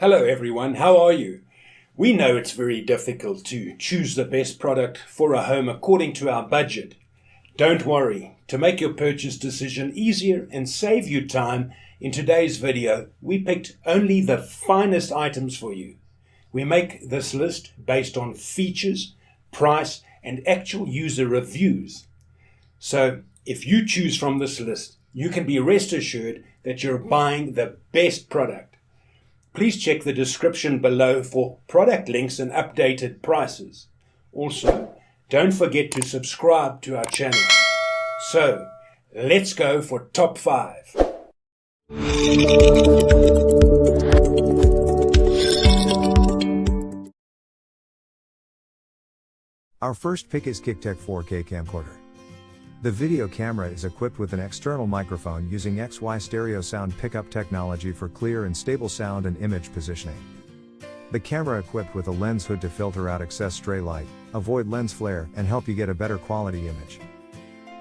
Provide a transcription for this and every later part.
Hello everyone, how are you? We know it's very difficult to choose the best product for a home according to our budget. Don't worry, to make your purchase decision easier and save you time, in today's video we picked only the finest items for you. We make this list based on features, price and actual user reviews. So if you choose from this list, you can be rest assured that you're buying the best product. Please check the description below for product links and updated prices. Also, don't forget to subscribe to our channel. So, let's go for top 5. Our first pick is KickTech 4K camcorder. The video camera is equipped with an external microphone using XY stereo sound pickup technology for clear and stable sound and image positioning. The camera equipped with a lens hood to filter out excess stray light, avoid lens flare, and help you get a better quality image.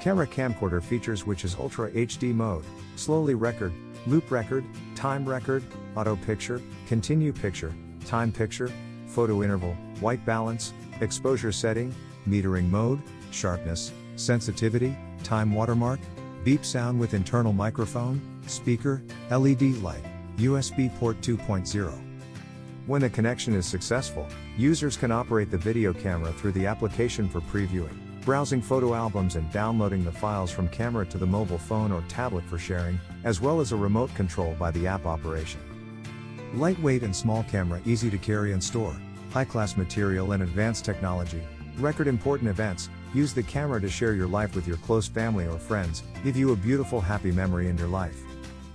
Camera camcorder features which is Ultra HD mode, slowly record, loop record, time record, auto picture, continue picture, time picture, photo interval, white balance, exposure setting, metering mode, sharpness, sensitivity, time watermark, beep sound with internal microphone, speaker, LED light, USB port 2.0. When the connection is successful, users can operate the video camera through the application for previewing, browsing photo albums and downloading the files from camera to the mobile phone or tablet for sharing, as well as a remote control by the app operation. Lightweight and small camera, easy to carry and store, high-class material and advanced technology, record important events, use the camera to share your life with your close family or friends, give you a beautiful happy memory in your life.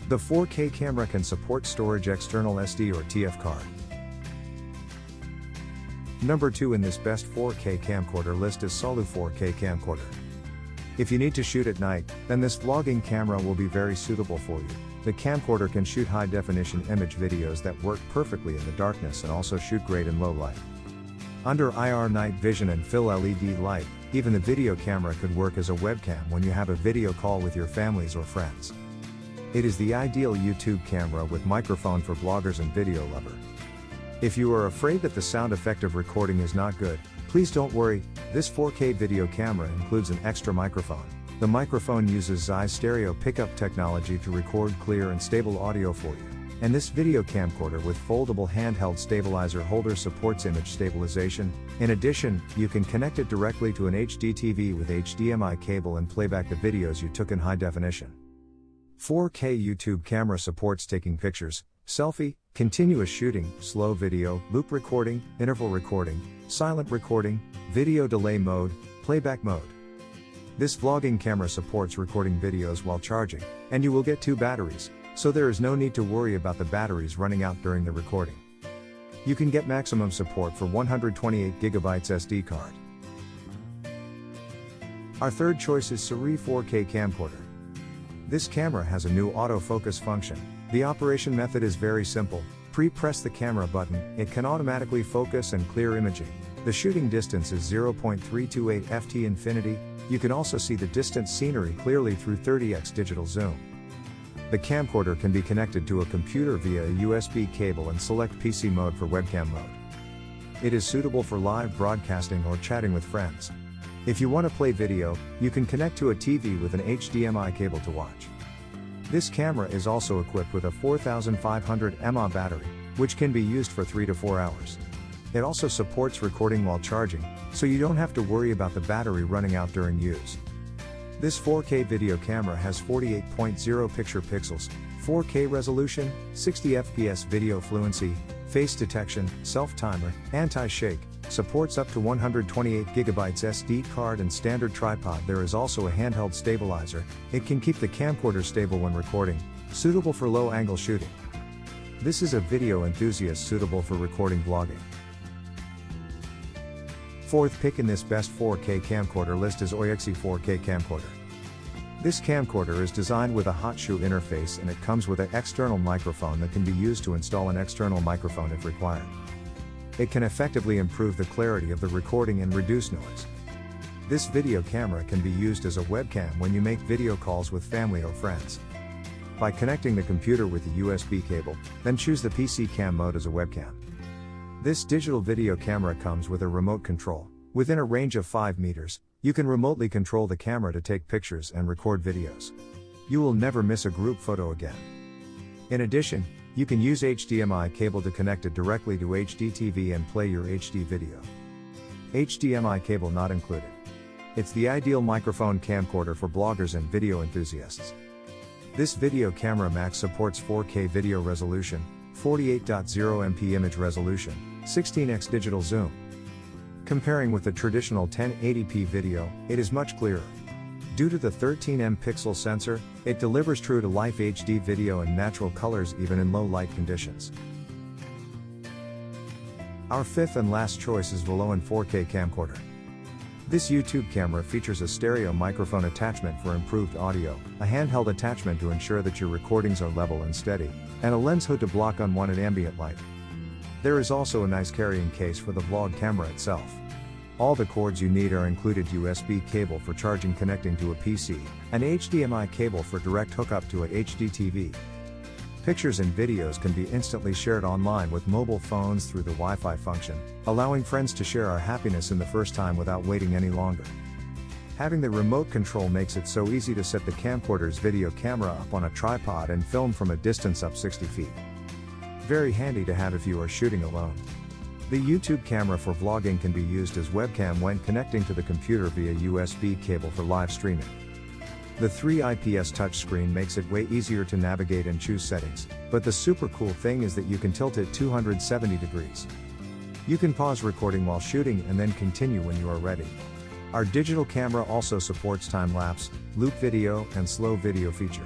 The 4K camera can support storage external SD or TF card. Number 2 in this best 4K camcorder list is Solu 4K camcorder. If you need to shoot at night, then this vlogging camera will be very suitable for you. The camcorder can shoot high definition image videos that work perfectly in the darkness and also shoot great in low light. Under IR night vision and fill LED light, even the video camera could work as a webcam when you have a video call with your families or friends. It is the ideal YouTube camera with microphone for bloggers and video lover. If you are afraid that the sound effect of recording is not good, please don't worry, this 4K video camera includes an extra microphone. The microphone uses Zeiss stereo pickup technology to record clear and stable audio for you. And this video camcorder with foldable handheld stabilizer holder supports image stabilization. In addition, you can connect it directly to an HD TV with HDMI cable and playback the videos you took in high definition. 4K YouTube camera supports taking pictures, selfie, continuous shooting, slow video, loop recording, interval recording, silent recording, video delay mode, playback mode. This vlogging camera supports recording videos while charging, and you will get 2 batteries. So there is no need to worry about the batteries running out during the recording. You can get maximum support for 128GB SD card. Our third choice is Suri 4K camcorder. This camera has a new autofocus function. The operation method is very simple. Pre-press the camera button, it can automatically focus and clear imaging. The shooting distance is 0.328 ft infinity. You can also see the distant scenery clearly through 30x digital zoom. The camcorder can be connected to a computer via a USB cable and select PC mode for webcam mode. It is suitable for live broadcasting or chatting with friends. If you want to play video, you can connect to a TV with an HDMI cable to watch. This camera is also equipped with a 4500 mAh battery, which can be used for 3 to 4 hours. It also supports recording while charging, so you don't have to worry about the battery running out during use. This 4K video camera has 48.0 picture pixels, 4K resolution, 60 FPS video fluency, face detection, self-timer, anti-shake, supports up to 128GB SD card and standard tripod. There is also a handheld stabilizer. It can keep the camcorder stable when recording, suitable for low-angle shooting. This is a video enthusiast suitable for recording vlogging. Fourth pick in this best 4K camcorder list is Oyxi 4K camcorder. This camcorder is designed with a hot shoe interface and it comes with an external microphone that can be used to install an external microphone if required. It can effectively improve the clarity of the recording and reduce noise. This video camera can be used as a webcam when you make video calls with family or friends. by connecting the computer with the USB cable, then choose the PC cam mode as a webcam. This digital video camera comes with a remote control. Within a range of 5 meters, you can remotely control the camera to take pictures and record videos. You will never miss a group photo again. In addition, you can use HDMI cable to connect it directly to HD TV and play your HD video. HDMI cable not included. It's the ideal microphone camcorder for bloggers and video enthusiasts. This video camera max supports 4K video resolution, 48.0MP image resolution, 16x digital zoom. Comparing with the traditional 1080p video, it is much clearer. Due to the 13M pixel sensor, it delivers true-to-life HD video in natural colors even in low light conditions. Our fifth and last choice is Velo 4K camcorder. This YouTube camera features a stereo microphone attachment for improved audio, a handheld attachment to ensure that your recordings are level and steady, and a lens hood to block unwanted ambient light. There is also a nice carrying case for the vlog camera itself. All the cords you need are included: USB cable for charging connecting to a PC, and HDMI cable for direct hookup to a HD TV. Pictures and videos can be instantly shared online with mobile phones through the Wi-Fi function, allowing friends to share our happiness in the first time without waiting any longer. Having the remote control makes it so easy to set the camcorder's video camera up on a tripod and film from a distance up 60 feet. Very handy to have if you are shooting alone. The YouTube camera for vlogging can be used as webcam when connecting to the computer via USB cable for live streaming. The 3 IPS touchscreen makes it way easier to navigate and choose settings, but the super cool thing is that you can tilt it 270 degrees. You can pause recording while shooting and then continue when you are ready. Our digital camera also supports time-lapse, loop video, and slow video feature.